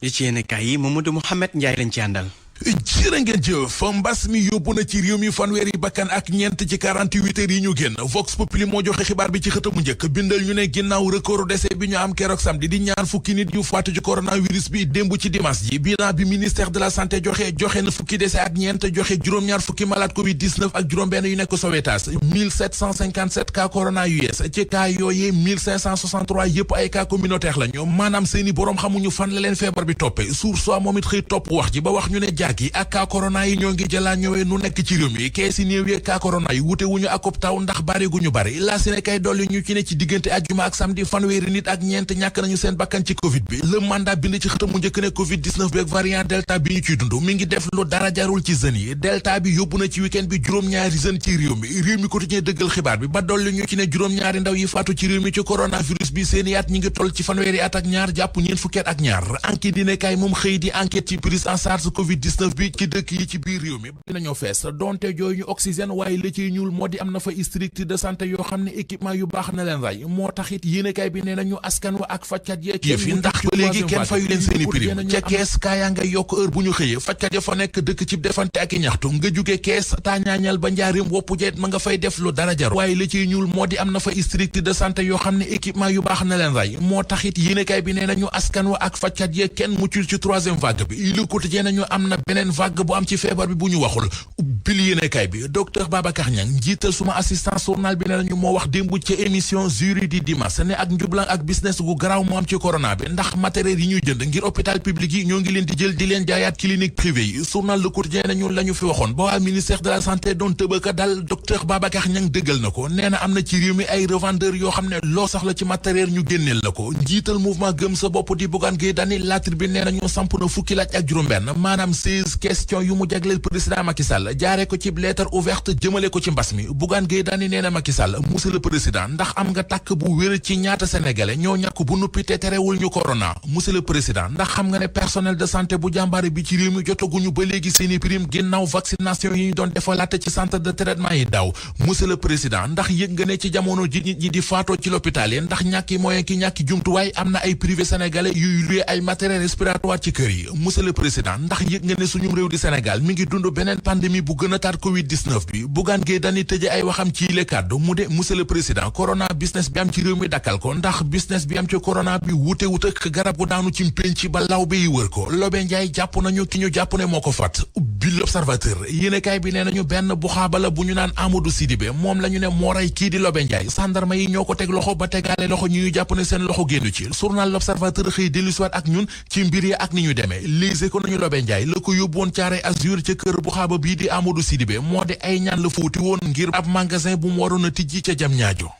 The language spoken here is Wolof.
li ci yéene kaay yi Mamadou Mouhamed Ndiaye lañ ci àndal. jërë ngeen jëf mbas mi yóbbu na ci réew mi fanweeri bakkan ak ñeent ci 48 heures yi ñu génn Vox Populi moo joxe xibaar bi ci xëtamu njëkk bindal ñu ne ginnaaw record décès bi ñu am keroog samedi di ñaar fukki nit yu faatu ci coronavirus bi démb ci dimanche ji bilan bi ministère de la santé joxe na fukki décès ak ñeent joxe juróom-ñaar fukki malade covid 19 ak juróom-benn yu nekk Sowétas 1757 cas corona US ci cas yooyee 1563 yëpp ay cas communautaire lañu maanaam seeni boroom xamuñu fan la leen feebar bi toppe source a moom it xëy topp wax ji ba wax ñu ne gi ak cas corona yi ñoo ngi jëlaa ñëwee nu nekk ci réew mi kee si néew yi cas corona yi wute wuñu akub taw ndax bari gu ñu bari la si ne kay dolli ñu ci ne ci diggante ajjuma ak samedi fanweeri nit ak ñeent ñàkk nañu seen bakkan ci covid bi le mandat bind ci xëtamu njëkk ne covid 19 bi ak variant delta bi ñu ciy dund mi ngi def lu dara jarul ci jeunes yi delta bi yóbbu na ci week-end bi juróom-ñaari jeunes ci réew mi quotidien dëggal xibaar bi ba dolli ñu ci ne juróom-ñaari ndaw yi faatu ci réew mi ci coronavirus bi seeni at ñi ngi toll ci fanweeri at ak ñaar jàpp ñeent fukki at ak ñaar enquête dina kay moom xëy di enquête ci prise en charge covid 19 bi ci dëkk yi ci biir réew mi dinañoo fees donte jooyu ñu oxygène waaye la ciy ñuul moo di am na fa district de santé yoo xam ne équipement yu baax na leen ray moo taxit yéenekaay bi nee nañu askan wa ak fajkat ya yëf yi ndax ba léegi kenn fayu leen seeni prime ca kees kaayaa ngay yokk heure bu ñu xëyee fajkat ya fa nekk dëkk ci defante ak i ñaxtu nga jóge kees taañaañal ba njaarim woppu jeet ma nga fay def lu dara jar waaye la ciy ñuul moo di am na fa district de santé yoo xam ne équipement yu baax na leen ray moo taxit yéenekaay bi nee nañu askan wa ak fajkat ya kenn muccul ci troisième vague bi Le Quotidien nañu am na beneen vague bu am ci feebar bi bu ñu waxul ubbil yéenekaay bi docteur Babacar Niang njiital suma assistant journal bi ne nañu moo wax démb ci émission jury di dimanche ne ak njublan ak business gu garaaw moo am ci corona bi ndax matériel yi ñuy jënd ngir hôpital public yi ñoo ngi leen di jël di leen jaayaat clinique privée yi journal Le Quotidien nañu la ñu fi waxoon ba waa ministère de la santé doon tëbaka dal docteur Babacar Niang dëggal na ko nee na am na ci réew mi ay revendeur yoo xam ne loo soxla ci matériel ñu génneel la ko njiital mouvement gëm sa bopp di Bougane Gueye Dany La Tribune nee nañu samp na fukki laaj ak juróom-benn maanaam 16 questions yu mu jagleel président Macky Sall jaaree ko ci lettre ouverte jëmale ko ci mbas mi Bougane Gueye Dany nee na Macky Sall monsieur le président ndax am nga tàkk bu wér ci ñaata sénégalais ñoo ñàkk bu nuppi te terewul ñu corona monsieur le président ndax xam nga ne personnel de santé bu jàmbaare bi ci réew mi jotaguñu ba léegi seeni prime ginnaaw vaccination yi ñu doon defalaate ci centre de traitement yi daaw monsieur le président ndax yëg nga ne ci jamono ji nit ñi di faatoo ci l'hôpital yi ndax ñàkki moyen ki ñàkki jumtuwaay am na ay privé sénégalais yuy luye ay matériel respiratoire ci kër yi monsieur le président ndax yëg nga ne suñu réew di Sénégal mi ngi dund beneen pandémie bu gën a tar covid 19 bi Bougane Gueye Dany tëje ay waxam ci le kàddu mu de monsieur le président corona business bi am ci réew mi dakkal ko ndax business bi am ci corona bi wute ak garab gu daanu ci mpénc ba lawbe yi wër ko Lobé Ndiaye jàpp nañu ki ñu jàpp ne moo ko fat bi l'Observateur yéenekaay bi nee nañu benn bu xaabala bu ñu naan Amadou Sidibé moom la ñu ne moo rey kii di Lobé Ndiaye sandarma yi ñoo ko teg loxo ba tegaale loxo ñu jàpp ne seen loxo génnu ci journal l'Observateur xëy dellusiwaat ak ñun ci mbir yi ak ni ñu demee lise ko nañu Lobé Ndiaye la ko yóbbu woon Thiaroye Azur ca kër bu xaaba bii di Amadou Sidibé moo di ay ñaan la fuuti woon ngir ab magasin bu mu waroon a tijji ca Diamniadio